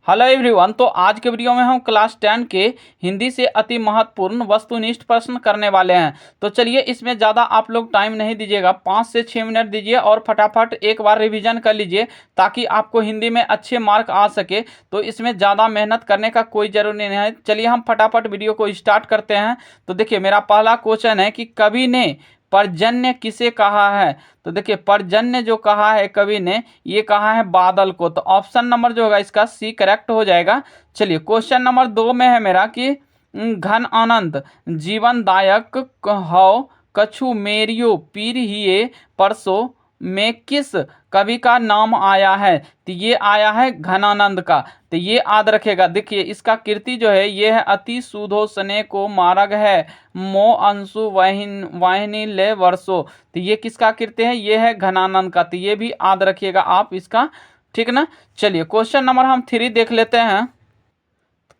Hello everyone. तो आज के वीडियो में हम क्लास 10 के हिंदी से अति महत्वपूर्ण वस्तुनिष्ठ प्रश्न करने वाले हैं। तो चलिए, इसमें ज़्यादा आप लोग टाइम नहीं दीजिएगा, 5 से 6 मिनट दीजिए और फटाफट एक बार रिवीजन कर लीजिए ताकि आपको हिंदी में अच्छे मार्क आ सके। तो इसमें ज़्यादा मेहनत करने का कोई ज़रूरी नहीं है। चलिए हम फटाफट वीडियो को स्टार्ट करते हैं। तो देखिए, मेरा पहला क्वेश्चन है कि कवि ने पर्जन्य किसे कहा है। तो देखिए, पर्जन्य जो कहा है कवि ने, ये कहा है बादल को। तो ऑप्शन नंबर जो होगा इसका सी करेक्ट हो जाएगा। चलिए, क्वेश्चन नंबर 2 में है मेरा कि घन आनंद जीवनदायक हौ कछु मेरियो पीर हिये परसो में किस कवि का नाम आया है। तो ये आया है घनानंद का। तो ये याद रखेगा। देखिए, इसका कृति जो है ये है अति सुधो सने को मार्ग है मो अंशु वाहिनी ले वर्षो। तो ये किसका कृति है, ये है घनानंद का। तो ये भी याद रखिएगा आप इसका, ठीक ना। चलिए, क्वेश्चन नंबर हम 3 देख लेते हैं।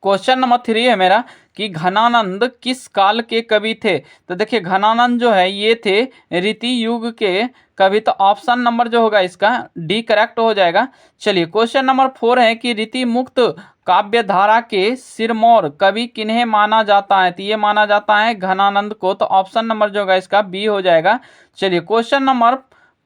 क्वेश्चन नंबर 3 है मेरा कि घनानंद किस काल के कवि थे। तो देखिए, घनानंद जो है ये थे रीति युग के कवि। तो ऑप्शन नंबर जो होगा इसका डी करेक्ट हो जाएगा। चलिए, क्वेश्चन नंबर 4 है कि रीति मुक्त काव्य धारा के सिरमौर कवि किन्हें माना जाता है। तो ये माना जाता है घनानंद को। तो ऑप्शन नंबर जो होगा इसका बी हो जाएगा। चलिए, क्वेश्चन नंबर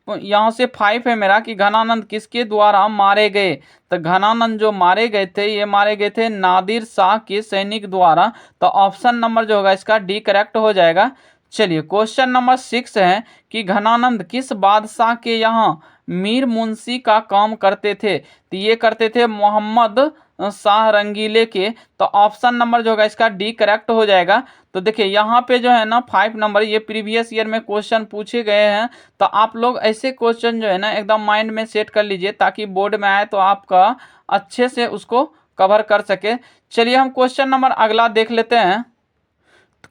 यहाँ से 5 है मेरा कि घनानंद किसके द्वारा मारे गए। तो घनानंद जो मारे गए थे, ये मारे गए थे नादिर शाह के सैनिक द्वारा। तो ऑप्शन नंबर जो होगा इसका डी करेक्ट हो जाएगा। चलिए, क्वेश्चन नंबर 6 है कि घनानंद किस बादशाह के यहाँ मीर मुंशी का काम करते थे। तो ये करते थे मोहम्मद शाह रंगीले के। तो ऑप्शन नंबर जो होगा इसका डी करेक्ट हो जाएगा। तो देखिए, यहाँ पे जो है ना 5 नंबर ये प्रीवियस ईयर में क्वेश्चन पूछे गए हैं। तो आप लोग ऐसे क्वेश्चन जो है ना एकदम माइंड में सेट कर लीजिए ताकि बोर्ड में आए तो आपका अच्छे से उसको कवर कर सके। चलिए, हम क्वेश्चन नंबर अगला देख लेते हैं।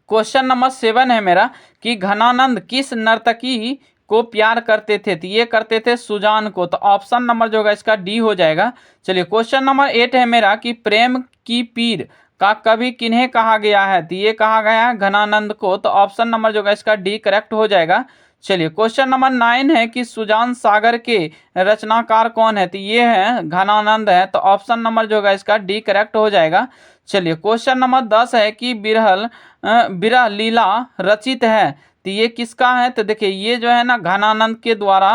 क्वेश्चन नंबर 7 है मेरा कि घनानंद किस नर्तकी को प्यार करते थे। तो ये करते थे सुजान को। तो ऑप्शन नंबर जो होगा इसका डी हो जाएगा। चलिए, क्वेश्चन नंबर 8 है मेरा कि प्रेम की पीर का कवि किन्हें कहा गया है। तो ये कहा गया है घनानंद को। तो ऑप्शन नंबर जो होगा इसका डी करेक्ट हो जाएगा। चलिए, क्वेश्चन नंबर 9 है कि सुजान सागर के रचनाकार कौन है। तो ये है घनानंद है। तो ऑप्शन नंबर जो होगा इसका डी करेक्ट हो जाएगा। चलिए, क्वेश्चन नंबर 10 है कि बिरह लीला रचित है। तो ये किसका है। तो देखिए, ये जो है ना घनानंद के द्वारा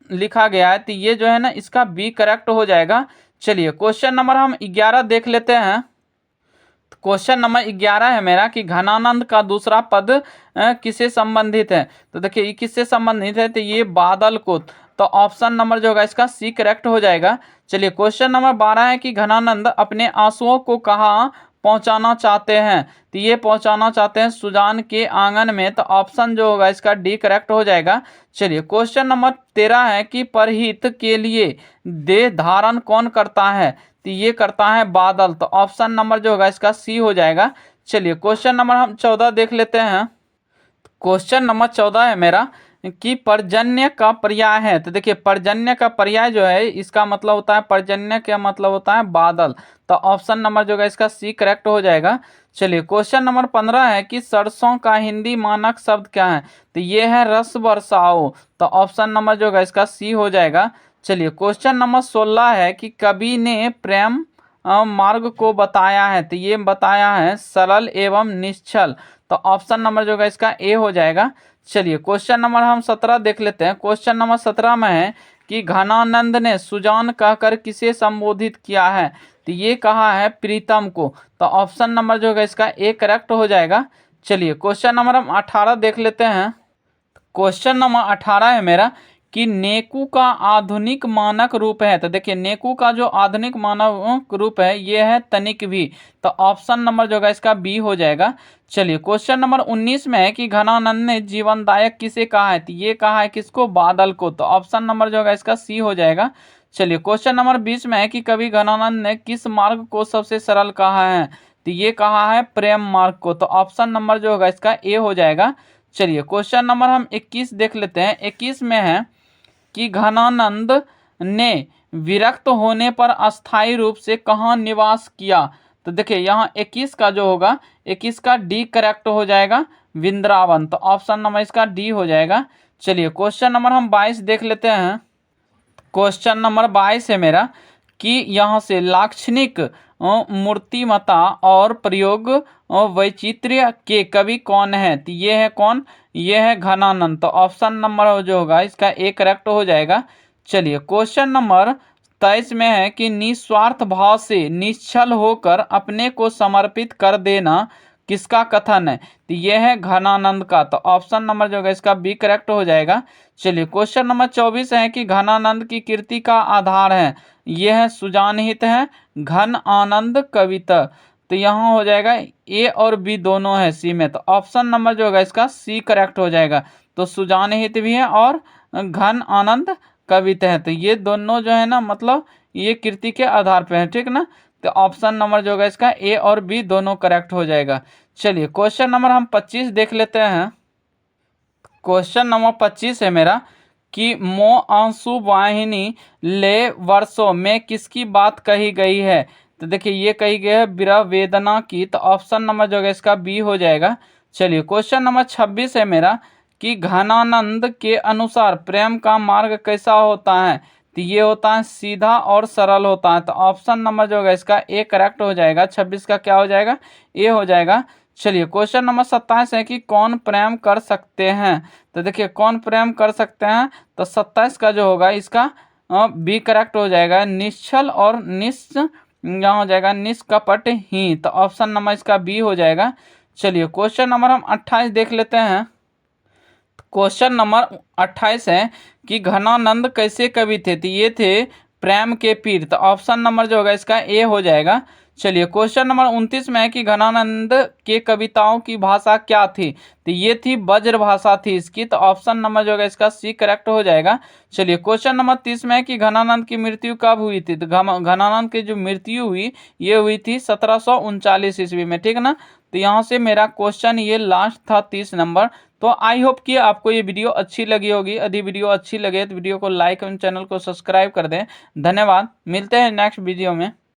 लिखा गया है। तो ये जो है ना इसका बी करेक्ट हो जाएगा। चलिए, क्वेश्चन नंबर हम 11 देख लेते हैं। क्वेश्चन नंबर 11 है मेरा कि घनानंद का दूसरा पद किससे संबंधित है। तो देखिए, ये किससे संबंधित है। तो ये बादल को। तो ऑप्शन नंबर जो होगा इसका सी करेक्ट हो जाएगा। चलिए, क्वेश्चन नंबर 12 है कि घनानंद अपने आंसुओं को कहाँ पहुंचाना चाहते हैं। तो ये पहुंचाना चाहते हैं सुजान के आंगन में। तो ऑप्शन जो होगा इसका डी करेक्ट हो जाएगा। चलिए, क्वेश्चन नंबर 13 है कि परहित के लिए देह धारण कौन करता है। तो ये करता है बादल। तो ऑप्शन नंबर जो होगा इसका सी हो जाएगा। चलिए, क्वेश्चन नंबर हम 14 देख लेते हैं। क्वेश्चन नंबर 14 है मेरा कि पर्जन्य का पर्याय है। तो देखिए, पर्जन्य का पर्याय जो है इसका मतलब होता है, पर्जन्य का मतलब होता है बादल। तो ऑप्शन नंबर जो है इसका सी करेक्ट हो जाएगा। चलिए, क्वेश्चन नंबर 15 है कि सरसों का हिंदी मानक शब्द क्या है। तो ये है रस बरसाओ। तो ऑप्शन नंबर जो है इसका सी हो जाएगा। चलिए, क्वेश्चन नंबर 16 है कि कवि ने प्रेम मार्ग को बताया है। तो ये बताया है सरल एवं निश्चल। तो ऑप्शन नंबर जो है इसका ए हो जाएगा। चलिए, क्वेश्चन नंबर हम 17 देख लेते हैं। क्वेश्चन नंबर 17 में है कि घनानंद ने सुजान कहकर किसे संबोधित किया है। तो ये कहा है प्रीतम को। तो ऑप्शन नंबर जो है इसका ए करेक्ट हो जाएगा। चलिए, क्वेश्चन नंबर हम 18 देख लेते हैं। क्वेश्चन नंबर 18 है मेरा कि नेकू का आधुनिक मानक रूप है। तो देखिए, नेकू का जो आधुनिक मानक रूप है ये है तनिक भी। तो ऑप्शन नंबर जो है इसका बी हो जाएगा। चलिए, क्वेश्चन नंबर 19 में है कि घनानंद ने जीवनदायक किसे कहा है। तो ये कहा है किसको, बादल को। तो ऑप्शन नंबर जो है इसका सी हो जाएगा। चलिए, क्वेश्चन नंबर 20 में है कि कवि घनानंद ने किस मार्ग को सबसे सरल कहा है। तो ये कहा है प्रेम मार्ग को। तो ऑप्शन नंबर जो होगा इसका ए हो जाएगा। चलिए, क्वेश्चन नंबर हम 21 देख लेते हैं। 21 में है कि घनानंद ने विरक्त होने पर अस्थायी रूप से कहाँ निवास किया। तो देखिए, यहाँ 21 का जो होगा 21 का डी करेक्ट हो जाएगा, वृंदावन। तो ऑप्शन नंबर इसका डी हो जाएगा। चलिए, क्वेश्चन नंबर हम 22 देख लेते हैं। क्वेश्चन नंबर 22 है मेरा कि यहाँ से लाक्षणिक मूर्तिमता और प्रयोग वैचित्र्य के कवि कौन है? तो ये है कौन? ये है घनानंद। तो ऑप्शन नंबर जो होगा इसका ए करेक्ट हो जाएगा। चलिए क्वेश्चन नंबर 23 में है कि निस्वार्थ भाव से निश्चल होकर अपने को समर्पित कर देना किसका कथन है? तो ये है घनानंद का। तो ऑप्शन नंबर जो होगा इसका बी करेक्ट हो जाएगा। चलिए क्वेश्चन नंबर 24 है कि घनानंद की कृति का आधार है, यह है सुजानहित है, घन आनंद कविता। तो यहाँ हो जाएगा ए और बी दोनों है सी में। तो ऑप्शन नंबर जो होगा इसका सी करेक्ट हो जाएगा। तो सुजानहित भी है और घन आनंद कविता है। तो ये दोनों जो है ना, मतलब ये कृति के आधार पे है, ठीक ना। तो ऑप्शन नंबर जो होगा इसका ए और बी दोनों करेक्ट हो जाएगा। चलिए क्वेश्चन नंबर हम 25 देख लेते हैं। क्वेश्चन नंबर 25 है मेरा कि मो आंसू वाहिनी ले वर्षों में किसकी बात कही गई है? तो देखिए ये कही गई है विरह वेदना की। तो ऑप्शन नंबर जो है इसका बी हो जाएगा। चलिए क्वेश्चन नंबर 26 है मेरा कि घनानंद के अनुसार प्रेम का मार्ग कैसा होता है? तो ये होता है सीधा और सरल होता है। तो ऑप्शन नंबर जो होगा इसका ए करेक्ट हो जाएगा। 26 का क्या हो जाएगा? ए हो जाएगा। चलिए क्वेश्चन नंबर 27 है कि कौन प्रेम कर सकते हैं? तो देखिए कौन प्रेम कर सकते हैं? तो 27 का जो होगा इसका बी करेक्ट हो जाएगा। निश्चल और यहाँ हो जाएगा निष्कपट ही। तो ऑप्शन नंबर इसका बी हो जाएगा। चलिए क्वेश्चन नंबर हम 28 देख लेते हैं। क्वेश्चन नंबर 28 है कि घनानंद कैसे कवि थे? तो ये थे प्रेम के पीर। तो ऑप्शन नंबर जो होगा इसका ए हो जाएगा। चलिए क्वेश्चन नंबर 29 में है कि घनानंद के कविताओं की भाषा क्या थी? तो ये थी वज्र भाषा थी इसकी। तो ऑप्शन नंबर जो होगा इसका सी करेक्ट हो जाएगा। चलिए क्वेश्चन नंबर 30 में है कि घनानंद की मृत्यु कब हुई थी? तो घनानंद की जो मृत्यु हुई ये हुई थी 1739 ईस्वी में, ठीक ना। तो यहाँ से मेरा क्वेश्चन ये लास्ट था 30 नंबर। तो आई होप कि आपको ये वीडियो अच्छी लगी होगी। यदि वीडियो अच्छी लगे तो वीडियो को लाइक और चैनल को सब्सक्राइब कर दें। धन्यवाद, मिलते हैं नेक्स्ट वीडियो में।